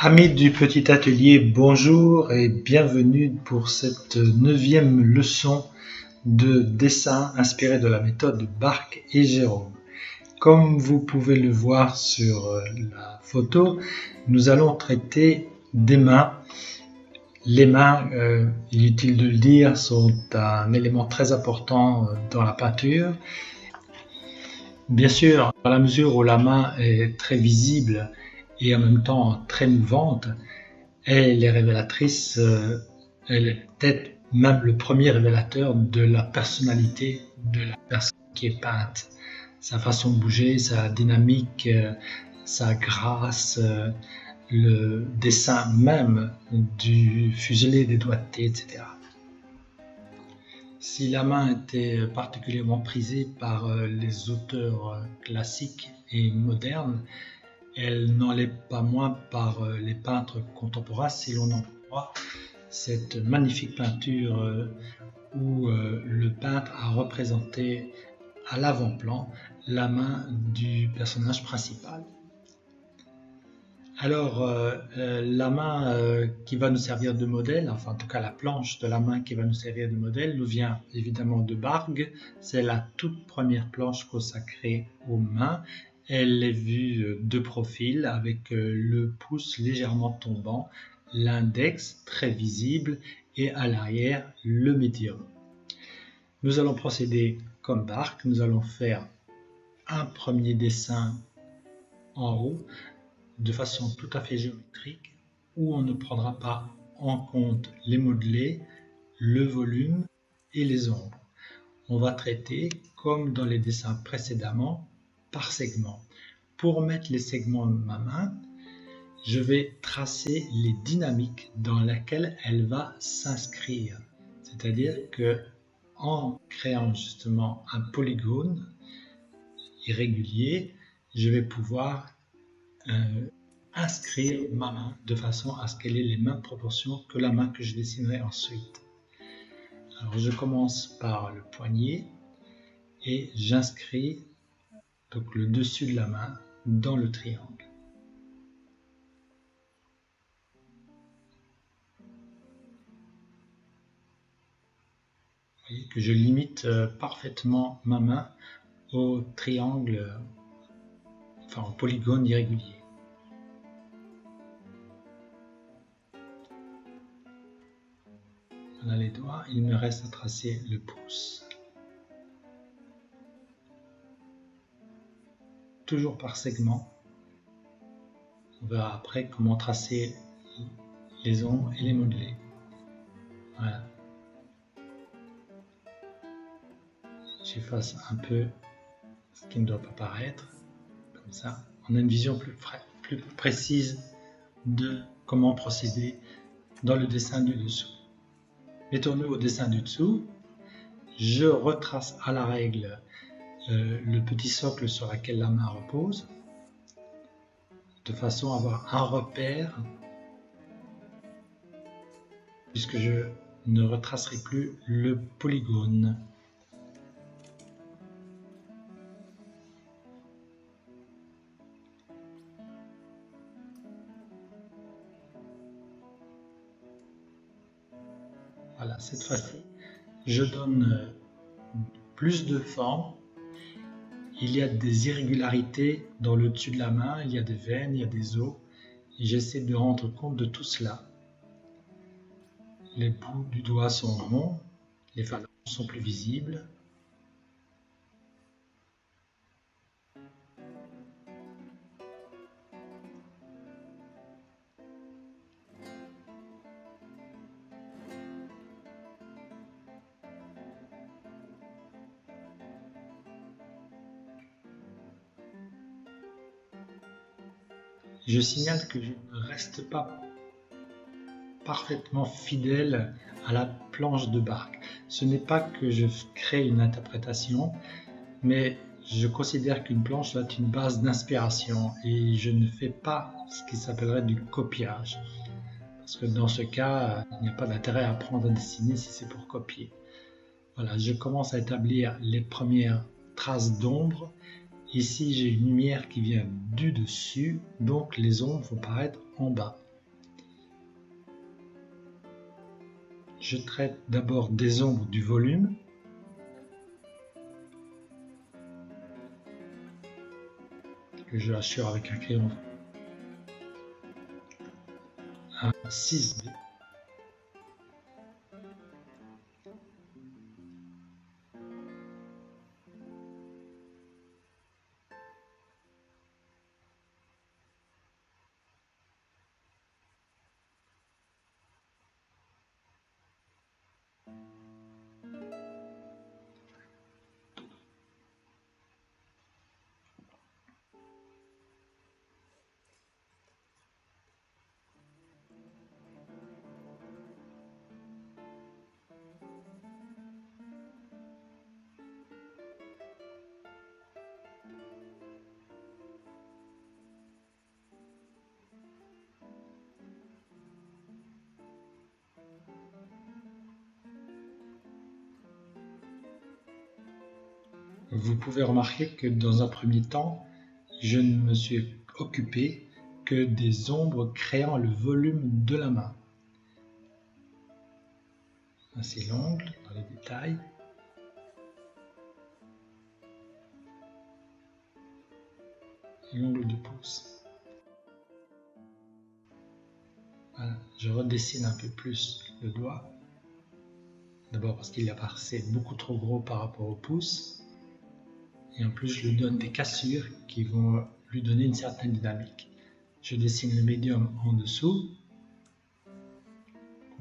Amis du petit atelier, bonjour et bienvenue pour cette 9e leçon de dessin inspirée de la méthode Barck et Jérôme. Comme vous pouvez le voir sur la photo, nous allons traiter des mains. Les mains, inutile de le dire, sont un élément très important dans la peinture. Bien sûr, dans la mesure où la main est très visible et en même temps très mouvante, elle est révélatrice, elle est peut-être même le premier révélateur de la personnalité de la personne qui est peinte. Sa façon de bouger, sa dynamique, sa grâce, le dessin même du fuselé des doigtés, etc. Si la main était particulièrement prisée par les auteurs classiques et modernes, elle n'en l'est pas moins par les peintres contemporains, si l'on en croit cette magnifique peinture où le peintre a représenté à l'avant-plan la main du personnage principal. Alors, la main qui va nous servir de modèle, enfin en tout cas la planche de la main qui va nous servir de modèle, nous vient évidemment de Bargue. C'est la toute première planche consacrée aux mains. Elle est vue de profil avec le pouce légèrement tombant, l'index très visible et à l'arrière le médium. Nous allons procéder comme Bargue. Nous allons faire un premier dessin en haut de façon tout à fait géométrique où on ne prendra pas en compte les modelés, le volume et les ombres. On va traiter, comme dans les dessins précédemment, par segments. Pour mettre les segments de ma main, je vais tracer les dynamiques dans lesquelles elle va s'inscrire. C'est-à-dire que en créant justement un polygone irrégulier, je vais pouvoir inscrire ma main de façon à ce qu'elle ait les mêmes proportions que la main que je dessinerai ensuite. Alors je commence par le poignet et j'inscris donc le dessus de la main dans le triangle. Vous voyez que je limite parfaitement ma main au triangle, enfin au polygone irrégulier. Voilà les doigts, il me reste à tracer le pouce. Toujours par segment. On verra après comment tracer les ombres et les modelés. Voilà. J'efface un peu ce qui ne doit pas paraître. Comme ça, on a une vision plus précise de comment procéder dans le dessin du dessous. Mettons-nous au dessin du dessous. Je retrace à la règle le petit socle sur lequel la main repose, de façon à avoir un repère, puisque je ne retracerai plus le polygone. Voilà, cette fois-ci, je donne plus de forme. Il y a des irrégularités dans le dessus de la main, il y a des veines, il y a des os. Et j'essaie de rendre compte de tout cela. Les bouts du doigt sont ronds, les phalanges sont plus visibles. Je signale que je ne reste pas parfaitement fidèle à la planche de Bargue. Ce n'est pas que je crée une interprétation, mais je considère qu'une planche doit être une base d'inspiration et je ne fais pas ce qui s'appellerait du copiage. Parce que dans ce cas, il n'y a pas d'intérêt à apprendre à dessiner si c'est pour copier. Voilà, je commence à établir les premières traces d'ombre. Ici, j'ai une lumière qui vient du dessus, donc les ombres vont paraître en bas. je traite d'abord des ombres du volume. Que je assure avec un crayon à 6B. Vous pouvez remarquer que dans un premier temps, je ne me suis occupé que des ombres créant le volume de la main. C'est l'ongle dans les détails. Et l'ongle du pouce. Voilà, je redessine un peu plus le doigt. D'abord parce qu'il apparaissait beaucoup trop gros par rapport au pouce. Et en plus, je lui donne des cassures qui vont lui donner une certaine dynamique. Je dessine le médium en dessous.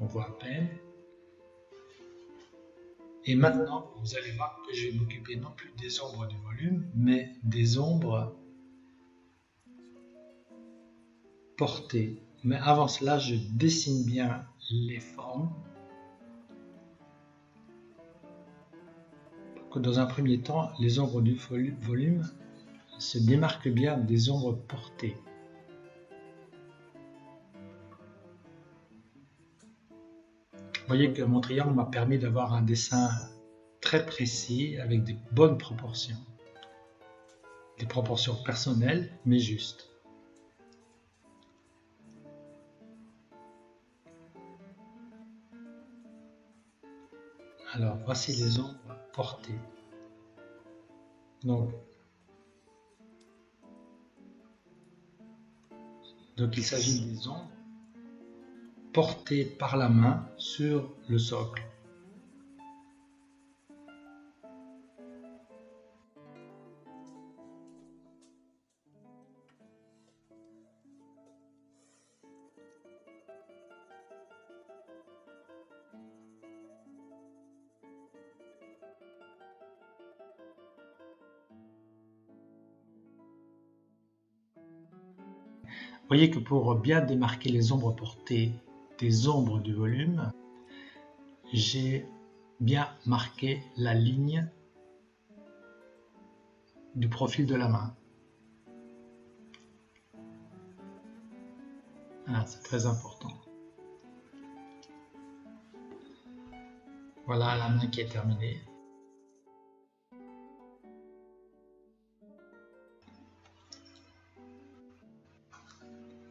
On voit à peine. Et maintenant, vous allez voir que je vais m'occuper non plus des ombres du volume, mais des ombres portées. Mais avant cela, je dessine bien les formes. Dans un premier temps, les ombres du volume se démarquent bien des ombres portées. Vous voyez que mon triangle m'a permis d'avoir un dessin très précis avec des bonnes proportions. Des proportions personnelles, mais justes. Alors, voici les ombres portées. Donc il s'agit des ombres portées par la main sur le socle. Vous voyez que pour bien démarquer les ombres portées des ombres du volume, j'ai bien marqué la ligne du profil de la main. Ah, c'est très important. Voilà la main qui est terminée.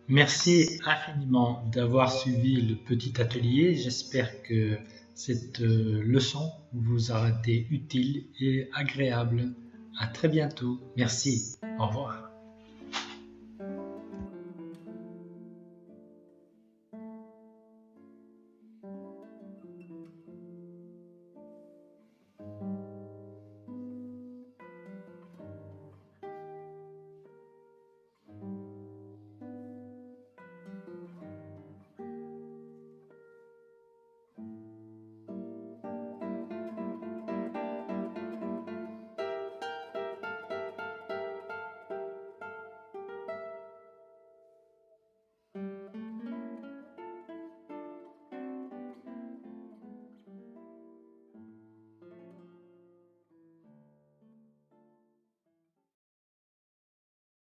Merci infiniment d'avoir suivi le petit atelier. J'espère que cette leçon vous aura été utile et agréable. À très bientôt. Merci. Au revoir.